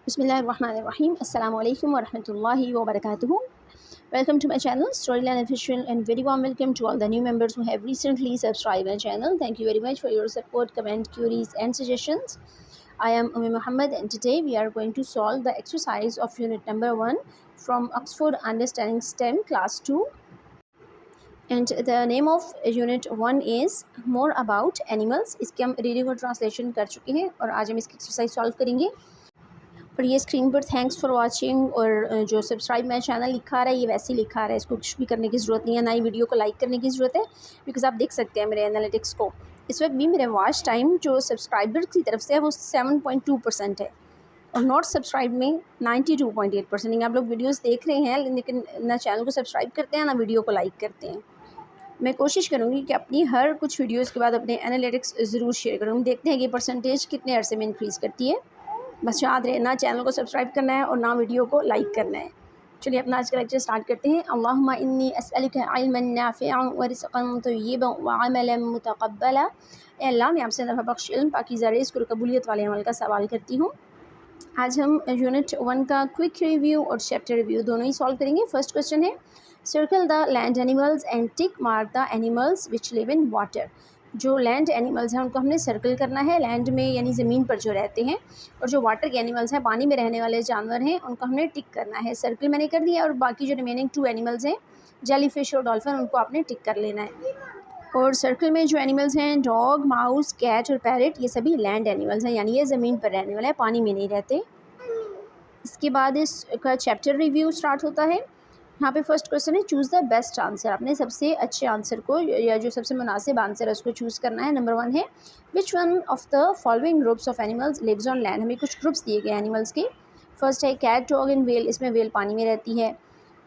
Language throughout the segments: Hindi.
Bismillahirrahmanirrahim. Assalamu alaikum wa rahmatullahi wa barakatuhu. Welcome to my channel, Storyland Official, and very warm welcome to all the new members who have recently subscribed my channel. Thank you very much for your support, comment, queries, and suggestions. I am Umi Muhammad, and today we are going to solve the exercise of unit number 1 from Oxford Understanding STEM Class 2. And the name of unit 1 is More About Animals. इसके हम रीडिंग और ट्रांसलेशन कर चुके हैं और आज हम इसकी एक्सरसाइज सॉल्व करेंगे। और ये स्क्रीन पर थैंक्स फॉर वाचिंग और जो सब्सक्राइब मेरा चैनल लिखा आ रहा है ये वैसे ही लिखा आ रहा है, इसको कुछ भी करने की ज़रूरत नहीं है, ना ही वीडियो को लाइक करने की ज़रूरत है, बिकॉज़ आप देख सकते हैं मेरे एनालिटिक्स को। इस वक्त भी मेरे वॉच टाइम जो सब्सक्राइबर की तरफ से है वो 7.2% है और नॉट सब्सक्राइब में 92.8%। आप लोग वीडियोज़ देख रहे हैं लेकिन ना चैनल को सब्सक्राइब करते हैं ना वीडियो को लाइक करते हैं। मैं कोशिश करूँगी कि अपनी हर कुछ वीडियोज़ के बाद अपने एनालिटिक्स ज़रूर शेयर करूँगी। देखते हैं कि परसेंटेज कितने अरसे में इंक्रीज़ करती है। बस याद रहे, ना चैनल को सब्सक्राइब करना है और ना वीडियो को लाइक करना है। चलिए अपना आज का लेक्चर स्टार्ट करते हैं। अल्लाहुम्मा इन्नी अस्अलुका इल्मन नाफ़िअन व रिज़्क़न तय्यिबन व अमलन मुतक़ब्बला। ए अल्लाह, मैं आपसे नफ़ा बख्श इल्म, पाकीज़ा रिज़्क़ और कबूलियत वाले अमल का सवाल करती हूँ। आज हम यूनिट 1 का क्विक रिव्यू और चैप्टर रिव्यू दोनों ही सॉल्व करेंगे। फर्स्ट क्वेश्चन है, circle the land animals and tick mark the animals which live in water. जो लैंड एनिमल्स हैं उनको हमने सर्कल करना है, लैंड में यानी ज़मीन पर जो रहते हैं, और जो वाटर के एनिमल्स हैं, पानी में रहने वाले जानवर हैं, उनको हमने टिक करना है। सर्कल मैंने कर दिया और बाकी जो रिमेनिंग 2 एनिमल्स हैं, जेलीफिश और डॉल्फिन, उनको आपने टिक कर लेना है। और सर्कल में जो एनिमल्स हैं, डॉग, माउस, कैट और पैरट, ये सभी लैंड एनिमल्स हैं, यानी ये ज़मीन पर रहने वाले हैं, पानी में नहीं रहते। इसके बाद इसका चैप्टर रिव्यू स्टार्ट होता है। यहाँ पे फर्स्ट क्वेश्चन है, चूज़ द बेस्ट आंसर। आपने सबसे अच्छे आंसर को या जो सबसे मुनासिब आंसर है उसको चूज़ करना है। नंबर 1 है, which one of the following groups of animals lives on land. हमें कुछ ग्रुप्स दिए गए एनिमल्स के। फर्स्ट है कैट, डॉग एंड वेल, इसमें वेल पानी में रहती है।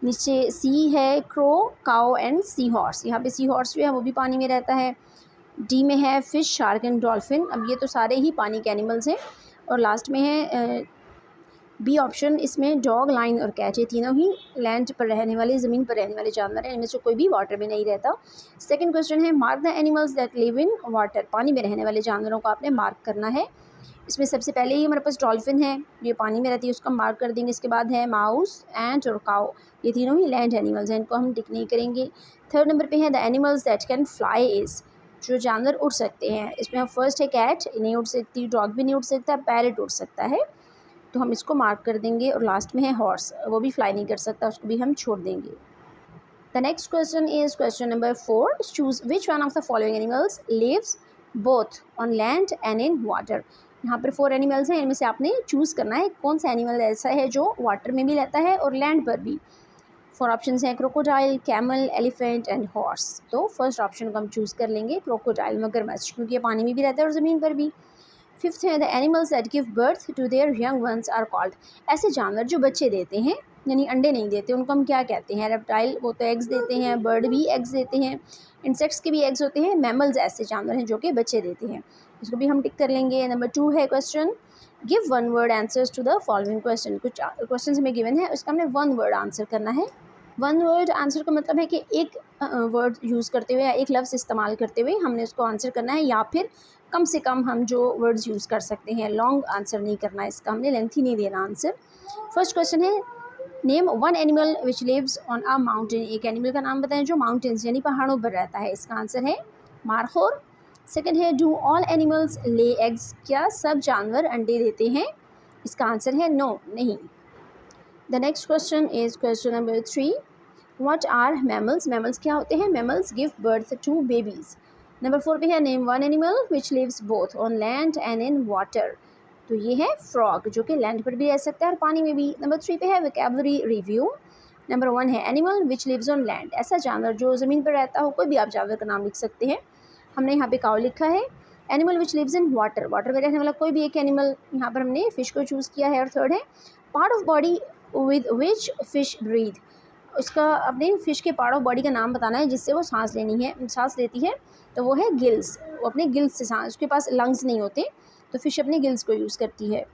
नीचे सी है crow, cow and sea horse, यहाँ पे सी हॉर्स जो है वो भी पानी में रहता है। डी में है फिश, शार्क एंड डॉल्फिन, अब ये तो सारे ही पानी के एनिमल्स हैं। और लास्ट में है बी ऑप्शन, इसमें डॉग, लाइन और कैट, ये तीनों ही लैंड पर रहने वाले, ज़मीन पर रहने वाले जानवर हैं, इनमें से कोई भी वाटर में नहीं रहता। सेकंड क्वेश्चन है, mark the animals that live in water. पानी में रहने वाले जानवरों को आपने मार्क करना है। इसमें सबसे पहले ही हमारे पास डॉल्फिन है, ये पानी में रहती है, उसका मार्क कर देंगे। इसके बाद है माउस, एंट और काओ, ये तीनों ही लैंड एनिमल्स हैं, इनको हम टिक नहीं करेंगे। थर्ड नंबर पे है the animals that can fly is, जो जानवर उड़ सकते हैं। इसमें फर्स्ट है कैट, नहीं उड़ सकती, डॉग भी नहीं उड़ सकता, पैरट उड़ सकता है, तो हम इसको मार्क कर देंगे। और लास्ट में है हॉर्स, वो भी फ्लाई नहीं कर सकता, उसको भी हम छोड़ देंगे। The next question is question number 4, choose which one of the following animals lives both on land and in water. यहाँ पर 4 एनिमल्स हैं, इनमें से आपने चूज़ करना है कौन सा एनिमल ऐसा है जो वाटर में भी रहता है और लैंड पर भी। 4 ऑप्शन हैं, crocodile, camel, elephant and horse. तो फर्स्ट ऑप्शन को हम चूज़ कर लेंगे, क्रोकोडाइल, मगरमच्छ, क्योंकि ये पानी में भी रहता है और ज़मीन पर भी। फिफ्थ है, the animals that give birth to their young ones are called. ऐसे जानवर जो बच्चे देते हैं यानी अंडे नहीं देते, उनको हम क्या कहते हैं। रेप्टाइल, वो तो एग्स देते हैं, बर्ड भी एग्स देते हैं, इंसेक्ट्स के भी एग्स होते हैं, मैमल्स ऐसे जानवर हैं जो कि बच्चे देते हैं, इसको भी हम टिक कर लेंगे। नंबर 2 है question, give 1 word answers to the following question. कुछ क्वेश्चन हमें गिवन है, उसका हमने 1 वर्ड आंसर करना है। 1 वर्ड आंसर का मतलब है कि एक वर्ड यूज़ करते हुए या एक लफ्ज़ इस्तेमाल करते हुए हमने उसको आंसर करना है, या फिर कम से कम हम जो वर्ड्स यूज़ कर सकते हैं। लॉन्ग आंसर नहीं करना है इसका, हमने लेंथी नहीं देना आंसर। फर्स्ट क्वेश्चन है, name 1 animal which lives on a mountain. एक एनिमल का नाम बताएं जो माउंटेन्स यानी पहाड़ों पर रहता है। इसका आंसर है मारखोर। सेकंड है, do all animals lay eggs. क्या सब जानवर अंडे देते हैं। इसका आंसर है नो, नहीं। The next question is question number 3, what are mammals. Mammals क्या होते हैं। Mammals give birth to babies. Number 4 पे है, name 1 animal which lives both on land and in water. तो ये है फ्रॉग, जो कि लैंड पर भी रह सकता है और पानी में भी। नंबर 3 पे है वोकैबुलरी रिव्यू। नंबर 1 है animal which lives on land, ऐसा जानवर जो ज़मीन पर रहता हो, कोई भी आप जानवर का नाम लिख सकते हैं। हमने यहाँ पे काऊ लिखा है। Animal which lives in water, water में रहने वाला कोई भी एक एनिमल, यहाँ पर हमने फ़िश को चूज़ किया है। और थर्ड है, part of body with which fish breathe. उसका अपने फ़िश के पार्ट ऑफ बॉडी का नाम बताना है जिससे वो सांस लेती है, तो वो है गिल्स। वो अपने गिल्स से सांस, उसके पास लंग्स नहीं होते, तो फ़िश अपने गिल्स को यूज़ करती है।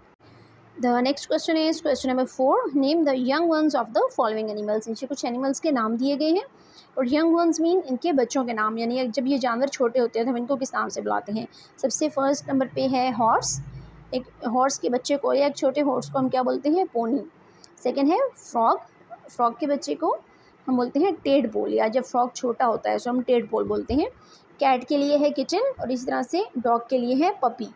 The next question is question number 4, name the young ones of the following animals. नीचे कुछ एनिमल्स के नाम दिए गए हैं और यंग वंस मीन इनके बच्चों के नाम, यानी जब ये जानवर छोटे होते हैं तो हम इनको किस नाम से बुलाते हैं। सबसे फर्स्ट नंबर पे है हॉर्स, एक हॉर्स के बच्चे को या एक छोटे हॉर्स को हम क्या बोलते हैं? पोनी। सेकंड है फ्रॉग, फ्रॉग के बच्चे को हम बोलते हैं टेडपोल, या जब फ्रॉग छोटा होता है तो हम टेडपोल बोलते हैं। कैट के लिए है किचन, और इसी तरह से डॉग के लिए है puppy.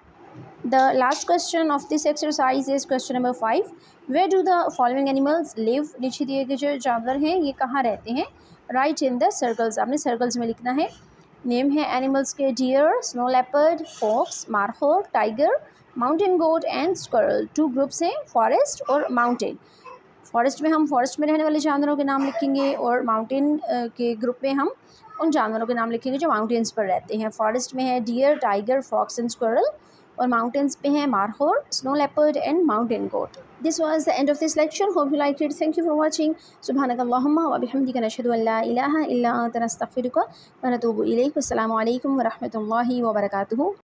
The last question of this exercise is question number 5। Where do the following animals live? नीचे दिए गए जो जानवर हैं ये कहाँ रहते हैं? राइट इन द सर्कल्स, आपने सर्कल्स में लिखना है। नेम है एनिमल्स के deer, snow leopard, fox, markhor, tiger, mountain goat and squirrel. 2 groups हैं, फॉरेस्ट और माउंटेन। फॉरेस्ट में हम फॉरेस्ट में रहने वाले जानवरों के नाम लिखेंगे, और माउंटेन के ग्रुप में हम उन जानवरों के नाम लिखेंगे जो माउंटेन्स पर रहते हैं। फॉरेस्ट में है deer, tiger, fox and squirrel, और माउंटेन्स पे हैं markhor, snow leopard and mountain goat. This was the end of this lecture, hope you liked it, thank you for watching. सुब्हानकल्लाहुम्मा व बिहम्दिका नशहदु अल्ला इलाहा इल्ला अंता नस्तगफिरुका व नतूबु इलैक। अस्सलामु अलैकुम व रहमतुल्लाहि व बरकातुहू।